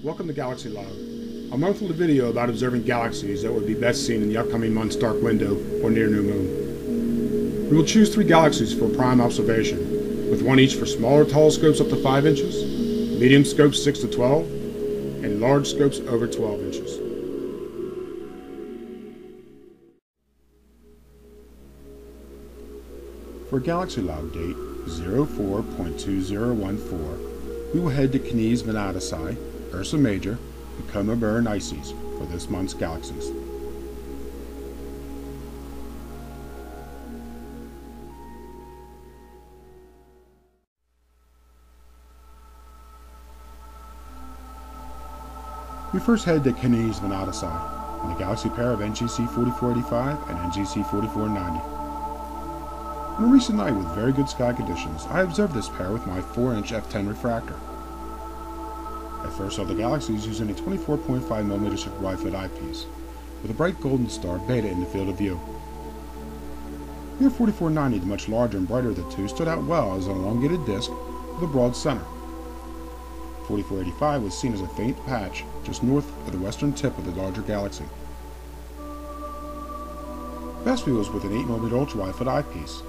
Welcome to Galaxy Log, a monthly video about observing galaxies that would be best seen in the upcoming month's dark window or near new moon. We will choose 3 galaxies for prime observation, with one each for smaller telescopes up to 5 inches, medium scopes 6 to 12, and large scopes over 12 inches. For Galaxy Log date 04.2014, we will head to Canes Venatici, Ursa Major, and Coma Berenices for this month's galaxies. We first head to Canes Venatici in the galaxy pair of NGC 4485 and NGC 4490. On a recent night with very good sky conditions, I observed this pair with my 4-inch f10 refractor. I first saw the galaxies using a 24.5mm super wide-field eyepiece, with a bright golden star Beta in the field of view. Near 4490, the much larger and brighter of the two, stood out well as an elongated disk with a broad center. 4485 was seen as a faint patch just north of the western tip of the larger galaxy. Best view was with an 8mm ultra-wide-field eyepiece.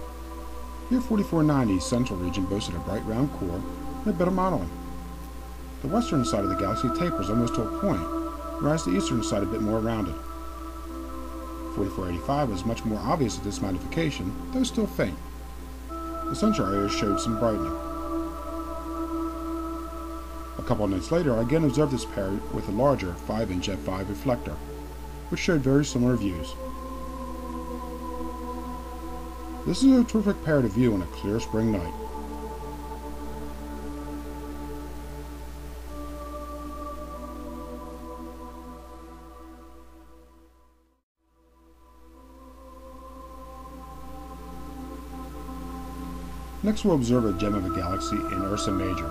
Near 4490's central region boasted a bright round core and a bit of modeling. The western side of the galaxy tapers almost to a point, whereas the eastern side a bit more rounded. 4485 was much more obvious at this magnification, though still faint. The central area showed some brightening. A couple of nights later, I again observed this pair with a larger 5-inch f5 reflector, which showed very similar views. This is a terrific pair to view on a clear spring night. Next we'll observe a gem of a galaxy in Ursa Major,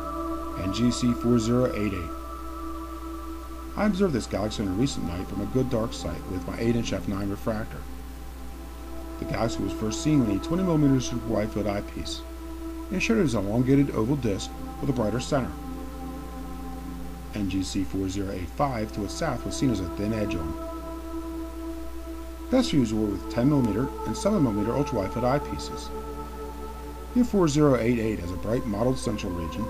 NGC 4088. I observed this galaxy on a recent night from a good dark site with my 8-inch f9 refractor. The galaxy was first seen in a 20mm super wide-field eyepiece, and it showed it as an elongated oval disk with a brighter center. NGC 4085 to its south was seen as a thin edge on. Best views were with 10mm and 7mm ultra-wide-field eyepieces. Near 4088 has a bright mottled central region.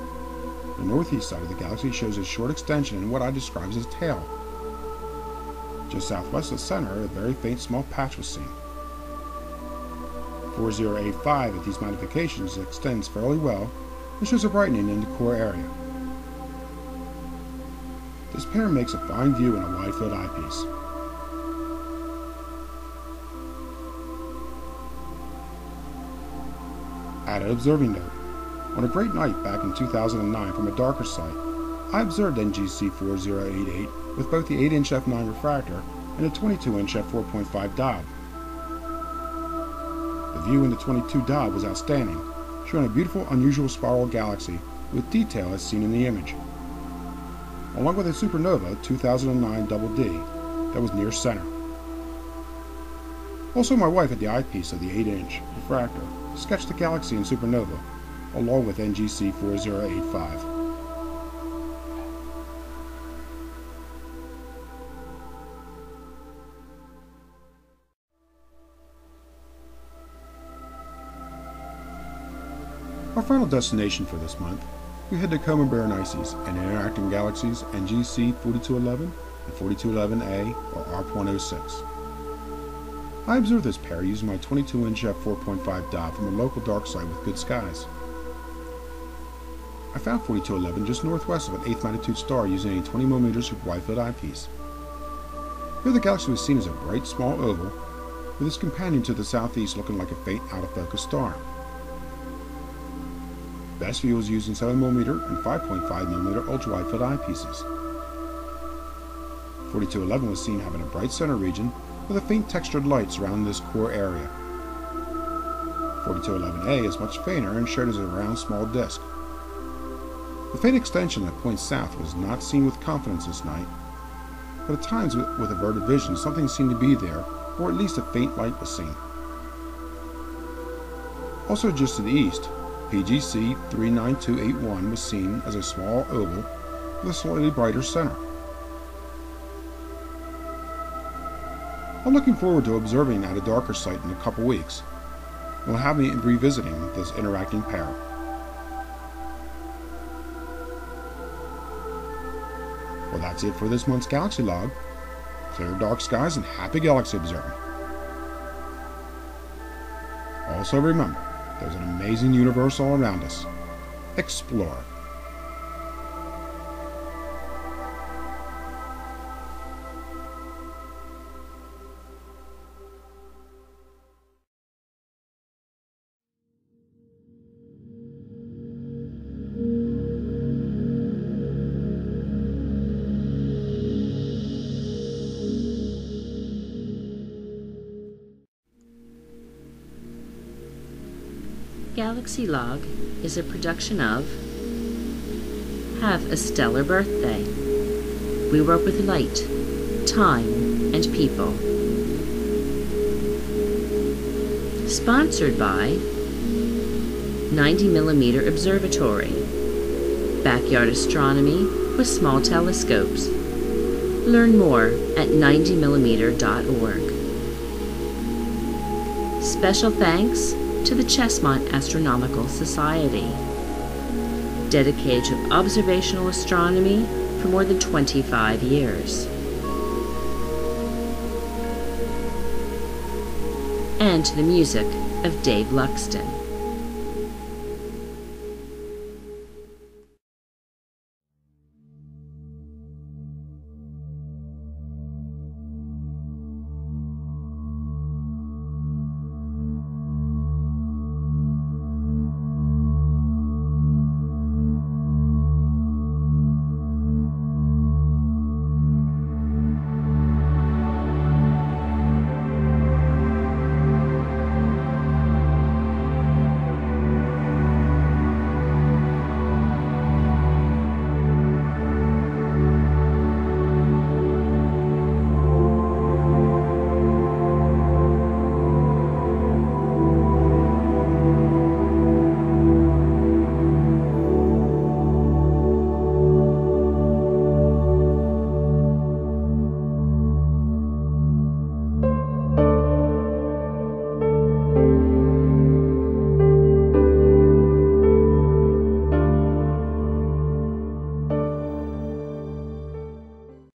The northeast side of the galaxy shows a short extension in what I describe as a tail. Just southwest of the center, a very faint small patch was seen. 4085 at these magnifications extends fairly well and shows a brightening in the core area. This pair makes a fine view in a wide-field eyepiece. Added observing note. On a great night back in 2009 from a darker site, I observed NGC 4088 with both the 8-inch f9 refractor and a 22-inch f4.5 diode. The view in the 22 diode was outstanding, showing a beautiful, unusual spiral galaxy with detail as seen in the image, along with a supernova 2009 double D that was near center. Also, my wife had the eyepiece of the 8-inch refractor sketched the galaxy in supernova, along with NGC 4085. Our final destination for this month, we head to Coma Berenices and interacting galaxies NGC 4211 and 4211A or ARP106. I observed this pair using my 22-inch f4.5 diode from a local dark site with good skies. I found 4211 just northwest of an 8th magnitude star using a 20mm super wide-field eyepiece. Here the galaxy was seen as a bright small oval, with its companion to the southeast looking like a faint out-of-focus star. Best view was using 7mm and 5.5mm ultra-wide-field eyepieces. 4211 was seen having a bright center region with a faint textured light surrounding this core area. 4211A is much fainter and showed as a round small disk. The faint extension that points south was not seen with confidence this night, but at times with averted vision something seemed to be there, or at least a faint light was seen. Also just to the east, PGC 39281 was seen as a small oval with a slightly brighter center. I'm looking forward to observing at a darker site in a couple weeks. Will have me revisiting this interacting pair. Well, that's it for this month's Galaxy Log. Clear dark skies and happy galaxy observing. Also remember, there's an amazing universe all around us. Explore it. Galaxy Log is a production of Have a Stellar Birthday. We work with light, time, and people. Sponsored by 90mm Observatory. Backyard astronomy with small telescopes. Learn more at 90mm.org. Special thanks to the Chesmont Astronomical Society, dedicated to observational astronomy for more than 25 years. And to the music of Dave Luxton.